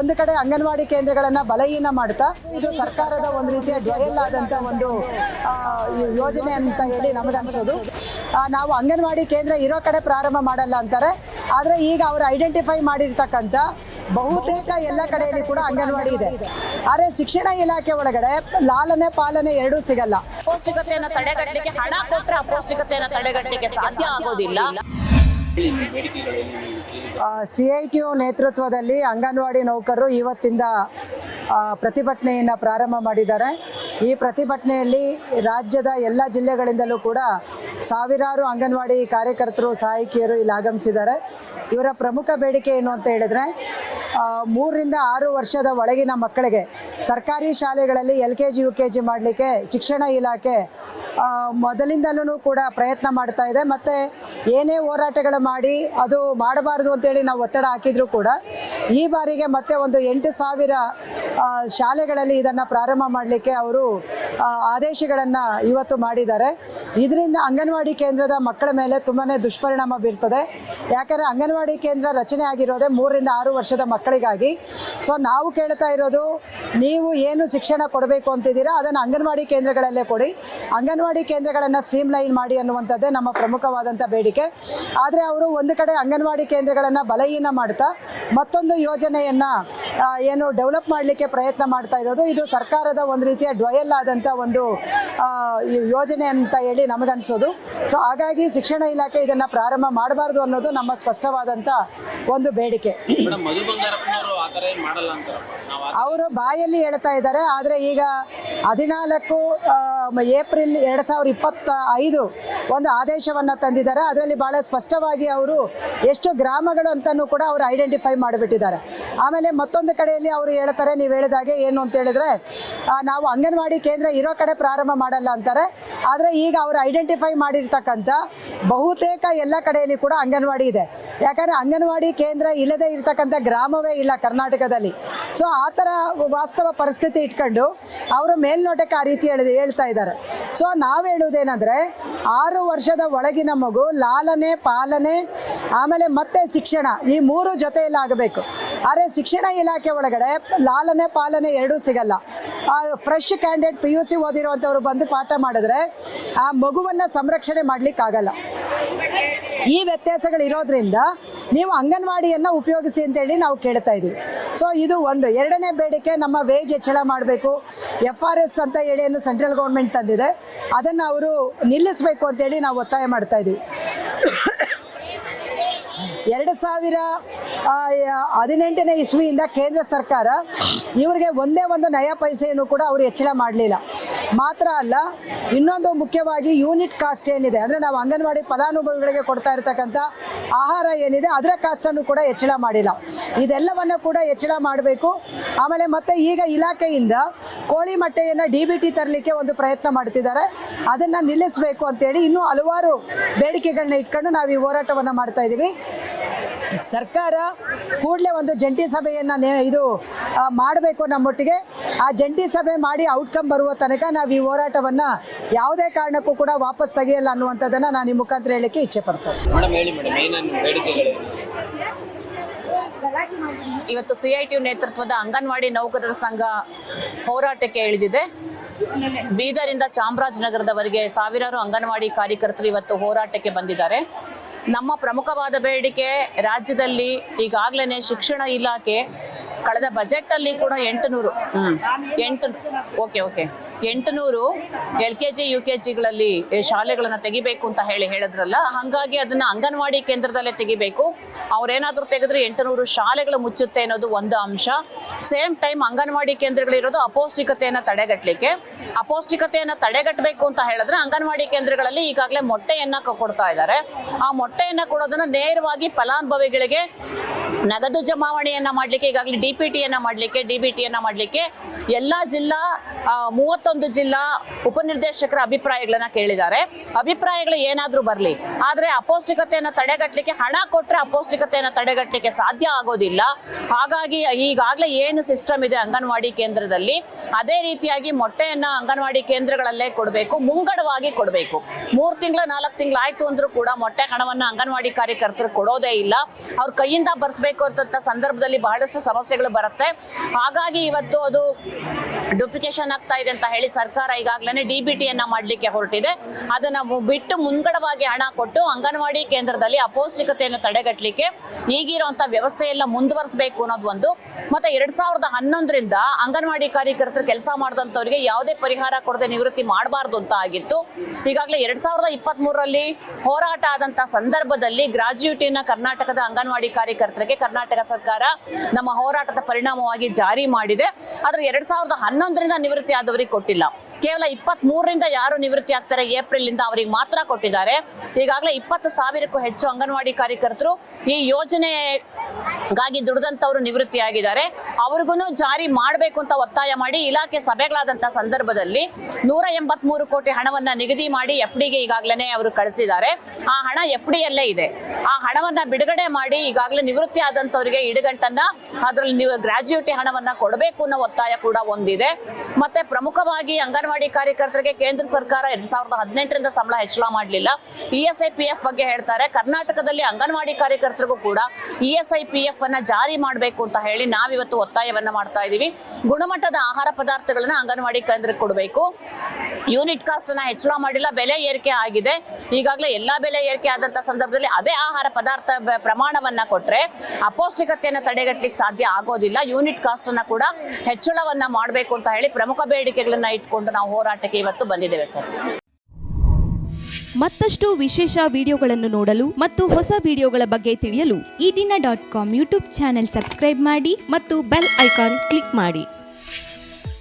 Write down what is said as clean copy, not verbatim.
ಒಂದು ಕಡೆ ಅಂಗನವಾಡಿ ಕೇಂದ್ರಗಳನ್ನು ಬಲಹೀನ ಮಾಡ್ತಾ ಇದು ಸರ್ಕಾರದ ಒಂದು ರೀತಿಯ ಡ್ವಯಲ್ ಆದಂಥ ಒಂದು ಯೋಜನೆ ಅಂತ ಹೇಳಿ ನಮಗನ್ಸೋದು. ನಾವು ಅಂಗನವಾಡಿ ಕೇಂದ್ರ ಇರೋ ಕಡೆ ಪ್ರಾರಂಭ ಮಾಡಲ್ಲ ಅಂತಾರೆ, ಆದರೆ ಈಗ ಅವರು ಐಡೆಂಟಿಫೈ ಮಾಡಿರ್ತಕ್ಕಂಥ ಬಹುತೇಕ ಎಲ್ಲ ಕಡೆಯಲ್ಲಿ ಕೂಡ ಅಂಗನವಾಡಿ ಇದೆ. ಆದರೆ ಶಿಕ್ಷಣ ಇಲಾಖೆ ಒಳಗಡೆ ಲಾಲನೆ ಪಾಲನೆ ಎರಡೂ ಸಿಗಲ್ಲ. ಅಪೌಷ್ಟಿಕತೆಯನ್ನು ತಡೆಗಟ್ಟಲಿಕ್ಕೆ ಹಣ ಕೊಟ್ಟರೆ ಅಪೌಷ್ಟಿಕತೆಯನ್ನು ತಡೆಗಟ್ಟಲಿಕ್ಕೆ ಸಾಧ್ಯ ಆಗೋದಿಲ್ಲ. CITU ನೇತೃತ್ವದಲ್ಲಿ ಅಂಗನವಾಡಿ ನೌಕರರು ಇವತ್ತಿಂದ ಪ್ರತಿಭಟನೆಯನ್ನು ಪ್ರಾರಂಭ ಮಾಡಿದ್ದಾರೆ. ಈ ಪ್ರತಿಭಟನೆಯಲ್ಲಿ ರಾಜ್ಯದ ಎಲ್ಲ ಜಿಲ್ಲೆಗಳಿಂದಲೂ ಕೂಡ ಸಾವಿರಾರು ಅಂಗನವಾಡಿ ಕಾರ್ಯಕರ್ತರು ಸಹಾಯಕಿಯರು ಇಲ್ಲಿ ಆಗಮಿಸಿದ್ದಾರೆ. ಇವರ ಪ್ರಮುಖ ಬೇಡಿಕೆ ಏನು ಅಂತ ಹೇಳಿದ್ರೆ 3 ರಿಂದ 6 ವರ್ಷದ ಒಳಗಿನ ಮಕ್ಕಳಿಗೆ ಸರ್ಕಾರಿ ಶಾಲೆಗಳಲ್ಲಿ LKG UKG ಮಾಡಲಿಕ್ಕೆ ಶಿಕ್ಷಣ ಇಲಾಖೆ ಮೊದಲಿಂದಲೂ ಕೂಡ ಪ್ರಯತ್ನ ಮಾಡ್ತಾ ಇದೆ. ಮತ್ತು ಏನೇ ಹೋರಾಟಗಳು ಮಾಡಿ ಅದು ಮಾಡಬಾರ್ದು ಅಂತೇಳಿ ನಾವು ಒತ್ತಡ ಹಾಕಿದರೂ ಕೂಡ ಈ ಬಾರಿಗೆ ಮತ್ತೆ ಒಂದು 8,000 ಶಾಲೆಗಳಲ್ಲಿ ಇದನ್ನು ಪ್ರಾರಂಭ ಮಾಡಲಿಕ್ಕೆ ಅವರು ಆದೇಶಗಳನ್ನು ಇವತ್ತು ಮಾಡಿದ್ದಾರೆ. ಇದರಿಂದ ಅಂಗನವಾಡಿ ಕೇಂದ್ರದ ಮಕ್ಕಳ ಮೇಲೆ ತುಂಬಾ ದುಷ್ಪರಿಣಾಮ ಬೀರ್ತದೆ. ಯಾಕಂದರೆ ಅಂಗನವಾಡಿ ಕೇಂದ್ರ ರಚನೆ ಆಗಿರೋದೇ 3 ರಿಂದ 6 ವರ್ಷದ ಮಕ್ಕಳಿಗಾಗಿ. ಸೊ ನಾವು ಕೇಳ್ತಾ ಇರೋದು, ನೀವು ಏನು ಶಿಕ್ಷಣ ಕೊಡಬೇಕು ಅಂತಿದ್ದೀರಾ ಅದನ್ನು ಅಂಗನವಾಡಿ ಕೇಂದ್ರಗಳಲ್ಲೇ ಕೊಡಿ, ಅಂಗನವಾಡಿ ಕೇಂದ್ರಗಳನ್ನು ಸ್ಟ್ರೀಮ್ಲೈನ್ ಮಾಡಿ ಅನ್ನುವಂಥದ್ದೇ ನಮ್ಮ ಪ್ರಮುಖವಾದಂಥ ಬೇಡಿಕೆ. ಆದರೆ ಅವರು ಒಂದು ಕಡೆ ಅಂಗನವಾಡಿ ಕೇಂದ್ರಗಳನ್ನು ಬಲಹೀನ ಮಾಡ್ತಾ ಮತ್ತೊಂದು ಯೋಜನೆಯನ್ನು ಏನು ಡೆವಲಪ್ ಮಾಡಲಿಕ್ಕೆ ಪ್ರಯತ್ನ ಮಾಡ್ತಾ ಇರೋದು ಇದು ಸರ್ಕಾರದ ಒಂದು ರೀತಿಯ ಡ್ವಯಲ್ ಆದಂಥ ಒಂದು ಯೋಜನೆ ಅಂತ ಹೇಳಿ ನಮಗನ್ಸೋದು. ಸೊ ಹಾಗಾಗಿ ಶಿಕ್ಷಣ ಇಲಾಖೆ ಇದನ್ನು ಪ್ರಾರಂಭ ಮಾಡಬಾರ್ದು ಅನ್ನೋದು ನಮ್ಮ ಸ್ಪಷ್ಟವಾದಂಥ ಒಂದು ಬೇಡಿಕೆ. ಅವರು ಬಾಯಲ್ಲಿ ಹೇಳ್ತಾ ಇದ್ದಾರೆ, ಆದರೆ ಈಗ 14 ಏಪ್ರಿಲ್ 2025 ಒಂದು ಆದೇಶವನ್ನು ತಂದಿದ್ದಾರೆ. ಅದರಲ್ಲಿ ಭಾಳ ಸ್ಪಷ್ಟವಾಗಿ ಅವರು ಎಷ್ಟು ಗ್ರಾಮಗಳು ಅಂತಲೂ ಕೂಡ ಅವರು ಐಡೆಂಟಿಫೈ ಮಾಡಿಬಿಟ್ಟಿದ್ದಾರೆ. ಆಮೇಲೆ ಮತ್ತೊಂದು ಕಡೆಯಲ್ಲಿ ಅವರು ಹೇಳ್ತಾರೆ, ನೀವು ಹೇಳಿದಾಗೆ ಏನು ಅಂತ ಹೇಳಿದ್ರೆ ನಾವು ಅಂಗನವಾಡಿ ಕೇಂದ್ರ ಇರೋ ಕಡೆ ಪ್ರಾರಂಭ ಮಾಡಲ್ಲ ಅಂತಾರೆ, ಆದರೆ ಈಗ ಅವರು ಐಡೆಂಟಿಫೈ ಮಾಡಿರ್ತಕ್ಕಂಥ ಬಹುತೇಕ ಎಲ್ಲ ಕಡೆಯಲ್ಲಿ ಕೂಡ ಅಂಗನವಾಡಿ ಇದೆ. ಯಾಕಂದರೆ ಅಂಗನವಾಡಿ ಕೇಂದ್ರ ಇಲ್ಲದೆ ಇರ್ತಕ್ಕಂಥ ಗ್ರಾಮವೇ ಇಲ್ಲ ಕರ್ನಾಟಕದಲ್ಲಿ. ಸೊ ಆ ಥರ ವಾಸ್ತವ ಪರಿಸ್ಥಿತಿ ಇಟ್ಕೊಂಡು ಅವರು ಮೇಲ್ನೋಟಕ್ಕೆ ಆ ರೀತಿ ಹೇಳ್ತಾ ಇದ್ದಾರೆ. ಸೊ ನಾವು ಹೇಳುವುದೇನೆಂದರೆ 6 ವರ್ಷದ ಒಳಗಿನ ಮಗು ಲಾಲನೆ ಪಾಲನೆ ಆಮೇಲೆ ಮತ್ತೆ ಶಿಕ್ಷಣ ಈ 3 ಜೊತೆಯಲ್ಲಿ ಆಗಬೇಕು. ಆದರೆ ಶಿಕ್ಷಣ ಇಲಾಖೆ ಒಳಗಡೆ ಲಾಲನೆ ಪಾಲನೆ ಎರಡೂ ಸಿಗಲ್ಲ. ಫ್ರೆಶ್ ಕ್ಯಾಂಡಿಡೇಟ್ PUC ಓದಿರುವಂಥವ್ರು ಬಂದು ಪಾಠ ಮಾಡಿದ್ರೆ ಆ ಮಗುವನ್ನು ಸಂರಕ್ಷಣೆ ಮಾಡಲಿಕ್ಕಾಗಲ್ಲ. ಈ ವ್ಯತ್ಯಾಸಗಳಿರೋದ್ರಿಂದ ನೀವು ಅಂಗನವಾಡಿಯನ್ನು ಉಪಯೋಗಿಸಿ ಅಂತೇಳಿ ನಾವು ಕೇಳ್ತಾ ಇದ್ದೀವಿ. ಸೊ ಇದು ಒಂದು. ಎರಡನೇ ಬೇಡಿಕೆ, ನಮ್ಮ ವೇಜ್ ಹೆಚ್ಚಳ ಮಾಡಬೇಕು. FRS ಅಂತ ಹೇಳಿ ಏನು ಸೆಂಟ್ರಲ್ ಗೌರ್ಮೆಂಟ್ ತಂದಿದೆ ಅದನ್ನು ಅವರು ನಿಲ್ಲಿಸಬೇಕು ಅಂತೇಳಿ ನಾವು ಒತ್ತಾಯ ಮಾಡ್ತಾ ಇದ್ದೀವಿ. 2018ನೇ ಇಸ್ವಿಯಿಂದ ಕೇಂದ್ರ ಸರ್ಕಾರ ಇವರಿಗೆ ಒಂದೇ ಒಂದು ನಯ ಪೈಸೆಯನ್ನು ಕೂಡ ಅವರು ಹೆಚ್ಚಳ ಮಾಡಲಿಲ್ಲ. ಮಾತ್ರ ಅಲ್ಲ, ಇನ್ನೊಂದು ಮುಖ್ಯವಾಗಿ ಯೂನಿಟ್ ಕಾಸ್ಟ್ ಏನಿದೆ ಅಂದರೆ ನಾವು ಅಂಗನವಾಡಿ ಫಲಾನುಭವಿಗಳಿಗೆ ಕೊಡ್ತಾ ಇರ್ತಕ್ಕಂಥ ಆಹಾರ ಏನಿದೆ ಅದರ ಕಾಸ್ಟನ್ನು ಕೂಡ ಹೆಚ್ಚಳ ಮಾಡಿಲ್ಲ. ಇದೆಲ್ಲವನ್ನು ಕೂಡ ಹೆಚ್ಚಳ ಮಾಡಬೇಕು. ಆಮೇಲೆ ಮತ್ತೆ ಈಗ ಇಲಾಖೆಯಿಂದ ಕೋಳಿ ಮೊಟ್ಟೆಯನ್ನು DBT ತರಲಿಕ್ಕೆ ಒಂದು ಪ್ರಯತ್ನ ಮಾಡ್ತಿದ್ದಾರೆ, ಅದನ್ನು ನಿಲ್ಲಿಸಬೇಕು ಅಂತೇಳಿ ಇನ್ನೂ ಹಲವಾರು ಬೇಡಿಕೆಗಳನ್ನ ಇಟ್ಕೊಂಡು ನಾವು ಈ ಹೋರಾಟವನ್ನು ಮಾಡ್ತಾ ಇದ್ದೀವಿ. ಸರ್ಕಾರ ಕೂಡಲೇ ಒಂದು ಜಂಟಿ ಸಭೆಯನ್ನು ಇದು ಮಾಡಬೇಕು ನಮ್ಮೊಟ್ಟಿಗೆ. ಆ ಜಂಟಿ ಸಭೆ ಮಾಡಿ ಔಟ್ಕಮ್ ಬರುವ ತನಕ ನಾವು ಈ ಹೋರಾಟವನ್ನು ಯಾವುದೇ ಕಾರಣಕ್ಕೂ ಕೂಡ ವಾಪಸ್ ತೆಗೆಯಲ್ಲ ಅನ್ನುವಂಥದ್ದನ್ನು ನಾನು ಈ ಮುಖಾಂತರ ಹೇಳಲಿಕ್ಕೆ ಇಚ್ಛೆ ಪಡ್ತೇನೆ. ಇವತ್ತು CITU ನೇತೃತ್ವದ ಅಂಗನವಾಡಿ ನೌಕರರ ಸಂಘ ಹೋರಾಟಕ್ಕೆ ಇಳಿದಿದೆ. ಬೀದರಿಂದ ಚಾಮರಾಜನಗರದವರೆಗೆ ಸಾವಿರಾರು ಅಂಗನವಾಡಿ ಕಾರ್ಯಕರ್ತರು ಇವತ್ತು ಹೋರಾಟಕ್ಕೆ ಬಂದಿದ್ದಾರೆ. ನಮ್ಮ ಪ್ರಮುಖವಾದ ಬೇಡಿಕೆ, ರಾಜ್ಯದಲ್ಲಿ ಈಗಾಗಲೇ ಶಿಕ್ಷಣ ಇಲಾಖೆ ಕಳೆದ ಬಜೆಟಲ್ಲಿ ಕೂಡ 800 LKG UKGಗಳಲ್ಲಿ ಶಾಲೆಗಳನ್ನು ತೆಗಿಬೇಕು ಅಂತ ಹೇಳಿದ್ರಲ್ಲ, ಹಾಗಾಗಿ ಅದನ್ನು ಅಂಗನವಾಡಿ ಕೇಂದ್ರದಲ್ಲೇ ತೆಗಿಬೇಕು. ಅವ್ರೇನಾದರೂ ತೆಗೆದ್ರೆ 800 ಶಾಲೆಗಳು ಮುಚ್ಚುತ್ತೆ ಅನ್ನೋದು ಒಂದು ಅಂಶ. ಸೇಮ್ ಟೈಮ್ ಅಂಗನವಾಡಿ ಕೇಂದ್ರಗಳಿರೋದು ಅಪೌಷ್ಟಿಕತೆಯನ್ನು ತಡೆಗಟ್ಟಲಿಕ್ಕೆ. ಅಪೌಷ್ಟಿಕತೆಯನ್ನು ತಡೆಗಟ್ಟಬೇಕು ಅಂತ ಹೇಳಿದ್ರೆ ಅಂಗನವಾಡಿ ಕೇಂದ್ರಗಳಲ್ಲಿ ಈಗಾಗಲೇ ಮೊಟ್ಟೆಯನ್ನು ಕೊಡ್ತಾ ಇದ್ದಾರೆ. ಆ ಮೊಟ್ಟೆಯನ್ನು ಕೊಡೋದನ್ನು ನೇರವಾಗಿ ಫಲಾನುಭವಿಗಳಿಗೆ ನಗದು ಜಮಾವಣೆಯನ್ನು ಮಾಡಲಿಕ್ಕೆ, ಈಗಾಗಲೇ DPTಯನ್ನು ಮಾಡಲಿಕ್ಕೆ, DBTಯನ್ನು ಮಾಡಲಿಕ್ಕೆ ಎಲ್ಲ ಜಿಲ್ಲಾ 31 ಜಿಲ್ಲಾ ಉಪನಿರ್ದೇಶಕರ ಅಭಿಪ್ರಾಯಗಳನ್ನು ಕೇಳಿದ್ದಾರೆ. ಅಭಿಪ್ರಾಯಗಳು ಏನಾದರೂ ಬರಲಿ, ಆದರೆ ಅಪೌಷ್ಟಿಕತೆಯನ್ನು ತಡೆಗಟ್ಟಲಿಕ್ಕೆ ಹಣ ಕೊಟ್ಟರೆ ಅಪೌಷ್ಟಿಕತೆಯನ್ನು ತಡೆಗಟ್ಟಲಿಕ್ಕೆ ಸಾಧ್ಯ ಆಗೋದಿಲ್ಲ. ಹಾಗಾಗಿ ಈಗಾಗಲೇ ಏನು ಸಿಸ್ಟಮ್ ಇದೆ ಅಂಗನವಾಡಿ ಕೇಂದ್ರದಲ್ಲಿ, ಅದೇ ರೀತಿಯಾಗಿ ಮೊಟ್ಟೆಯನ್ನು ಅಂಗನವಾಡಿ ಕೇಂದ್ರಗಳಲ್ಲೇ ಕೊಡಬೇಕು, ಮುಂಗಡವಾಗಿ ಕೊಡಬೇಕು. 3 ತಿಂಗಳು 4 ತಿಂಗಳು ಆಯಿತು ಅಂದರೂ ಕೂಡ ಮೊಟ್ಟೆ ಹಣವನ್ನು ಅಂಗನವಾಡಿ ಕಾರ್ಯಕರ್ತರು ಕೊಡೋದೇ ಇಲ್ಲ. ಅವ್ರ ಕೈಯಿಂದ ಬರ್ಸ್ಬೇಕು ಮಾಡಬೇಕು ಅಂತ ಸಂದರ್ಭದಲ್ಲಿ ಬಹಳಷ್ಟು ಸಮಸ್ಯೆಗಳು ಬರುತ್ತೆ. ಹಾಗಾಗಿ ಇವತ್ತು ಅದು ಡುಪ್ಲಿಕೇಶನ್ ಆಗ್ತಾ ಇದೆ ಅಂತ ಹೇಳಿ ಸರ್ಕಾರ ಈಗಾಗಲೇ DBTಯನ್ನ ಮಾಡಲಿಕ್ಕೆ ಹೊರಟಿದೆ. ಅದನ್ನ ಬಿಟ್ಟು ಮುಂಗಡವಾಗಿ ಹಣ ಕೊಟ್ಟು ಅಂಗನವಾಡಿ ಕೇಂದ್ರದಲ್ಲಿ ಅಪೌಷ್ಟಿಕತೆಯನ್ನು ತಡೆಗಟ್ಟಲಿಕ್ಕೆ ಈಗಿರುವಂತ ವ್ಯವಸ್ಥೆ ಎಲ್ಲ ಮುಂದುವರಿಸಬೇಕು ಅನ್ನೋದು ಒಂದು. ಮತ್ತೆ 2011ರಿಂದ ಅಂಗನವಾಡಿ ಕಾರ್ಯಕರ್ತರು ಕೆಲಸ ಮಾಡಿದಂಥವರಿಗೆ ಯಾವುದೇ ಪರಿಹಾರ ಕೊಡದೆ ನಿವೃತ್ತಿ ಮಾಡಬಾರ್ದು ಅಂತ ಆಗಿತ್ತು. ಈಗಾಗಲೇ 2023ರಲ್ಲಿ ಹೋರಾಟ ಆದಂತ ಸಂದರ್ಭದಲ್ಲಿ ಗ್ರಾಜ್ಯುಟಿನ ಕರ್ನಾಟಕದ ಅಂಗನವಾಡಿ ಕಾರ್ಯಕರ್ತರಿಗೆ ಕರ್ನಾಟಕ ಸರ್ಕಾರ ನಮ್ಮ ಹೋರಾಟದ ಪರಿಣಾಮವಾಗಿ ಜಾರಿ ಮಾಡಿದೆ. ಆದ್ರೆ 2011ರಿಂದ ನಿವೃತ್ತಿ ಆದವರಿಗೆ ಕೊಟ್ಟಿಲ್ಲ. ಕೇವಲ 23ರಿಂದ ಯಾರು ನಿವೃತ್ತಿ ಆಗ್ತಾರೆ ಏಪ್ರಿಲ್ ಇಂದ ಅವರಿಗೆ ಮಾತ್ರ ಕೊಟ್ಟಿದ್ದಾರೆ. ಈಗಾಗಲೇ 20,000ಕ್ಕೂ ಹೆಚ್ಚು ಅಂಗನವಾಡಿ ಕಾರ್ಯಕರ್ತರು ಈ ಯೋಜನೆಗಾಗಿ ದುಡಿದಂತವರು ನಿವೃತ್ತಿ ಆಗಿದ್ದಾರೆ. ಅವ್ರಿಗೂ ಜಾರಿ ಮಾಡಬೇಕು ಅಂತ ಒತ್ತಾಯ ಮಾಡಿ ಇಲಾಖೆ ಸಭೆಗಳಾದಂತ ಸಂದರ್ಭದಲ್ಲಿ 183 ಕೋಟಿ ಹಣವನ್ನ ನಿಗದಿ ಮಾಡಿ FDಗೆ ಈಗಾಗಲೇ ಅವರು ಕಳಿಸಿದ್ದಾರೆ. ಆ ಹಣ FDಯಲ್ಲೇ ಇದೆ. ಆ ಹಣವನ್ನ ಬಿಡುಗಡೆ ಮಾಡಿ ಈಗಾಗಲೇ ನಿವೃತ್ತಿ ಆದಂತವರಿಗೆ ಇಡುಗಂಟನ್ನ ಅದರಲ್ಲಿ ನೀವು ಗ್ರಾಜ್ಯುಟಿ ಹಣವನ್ನ ಕೊಡಬೇಕು ಅನ್ನೋ ಒತ್ತಾಯ ಕೂಡ ಒಂದಿದೆ. ಮತ್ತೆ ಪ್ರಮುಖವಾಗಿ ಅಂಗನವಾಡಿ ಕಾರ್ಯಕರ್ತರಿಗೆ ಕೇಂದ್ರ ಸರ್ಕಾರ 2018ರಿಂದ ಸಂಬಳ ಹೆಚ್ಚಳ ಮಾಡಲಿಲ್ಲ. ESI PF ಬಗ್ಗೆ ಹೇಳ್ತಾರೆ. ಕರ್ನಾಟಕದಲ್ಲಿ ಅಂಗನವಾಡಿ ಕಾರ್ಯಕರ್ತರಿಗೂ ಕೂಡ ESI PF ಅನ್ನ ಜಾರಿ ಮಾಡಬೇಕು ಅಂತ ಹೇಳಿ ನಾವಿವತ್ತು ಒತ್ತಾಯವನ್ನ ಮಾಡ್ತಾ ಇದೀವಿ. ಗುಣಮಟ್ಟದ ಆಹಾರ ಪದಾರ್ಥಗಳನ್ನ ಅಂಗನವಾಡಿ ಕೇಂದ್ರಕ್ಕೆ ಕೊಡಬೇಕು. ಯೂನಿಟ್ ಕಾಸ್ಟ್ ಅನ್ನ ಹೆಚ್ಚಳ ಮಾಡಿಲ್ಲ, ಬೆಲೆ ಏರಿಕೆ ಆಗಿದೆ. ಈಗಾಗಲೇ ಎಲ್ಲಾ ಬೆಲೆ ಏರಿಕೆ ಆದಂತ ಸಂದರ್ಭದಲ್ಲಿ ಅದೇ ಆಹಾರ ಪದಾರ್ಥ ಪ್ರಮಾಣವನ್ನ ಕೊಟ್ರೆ ಅಪೌಷ್ಟಿಕತೆಯನ್ನು ತಡೆಗಟ್ಟಲಿಕ್ಕೆ ಸಾಧ್ಯ ಆಗೋದಿಲ್ಲ. ಯೂನಿಟ್ ಕಾಸ್ಟ್ ಅನ್ನ ಕೂಡ ಹೆಚ್ಚಳವನ್ನ ಮಾಡಬೇಕು ಅಂತ ಹೇಳಿ ಪ್ರಮುಖ ಬೇಡಿಕೆಗಳನ್ನ ಇಟ್ಕೊಂಡು ನಾವು ಹೋರಾಟಕ್ಕೆ ಇವತ್ತು ಬಂದಿದ್ದೇವೆ ಸರ್. ಮತ್ತಷ್ಟು ವಿಶೇಷ ವಿಡಿಯೋಗಳನ್ನು ನೋಡಲು ಮತ್ತು ಹೊಸ ವಿಡಿಯೋಗಳ ಬಗ್ಗೆ ತಿಳಿಯಲು ಈ ದಿನ .com ಯೂಟ್ಯೂಬ್ ಚಾನೆಲ್ ಸಬ್ಸ್ಕ್ರೈಬ್ ಮಾಡಿ ಮತ್ತು ಬೆಲ್ ಐಕಾನ್ ಕ್ಲಿಕ್ ಮಾಡಿ.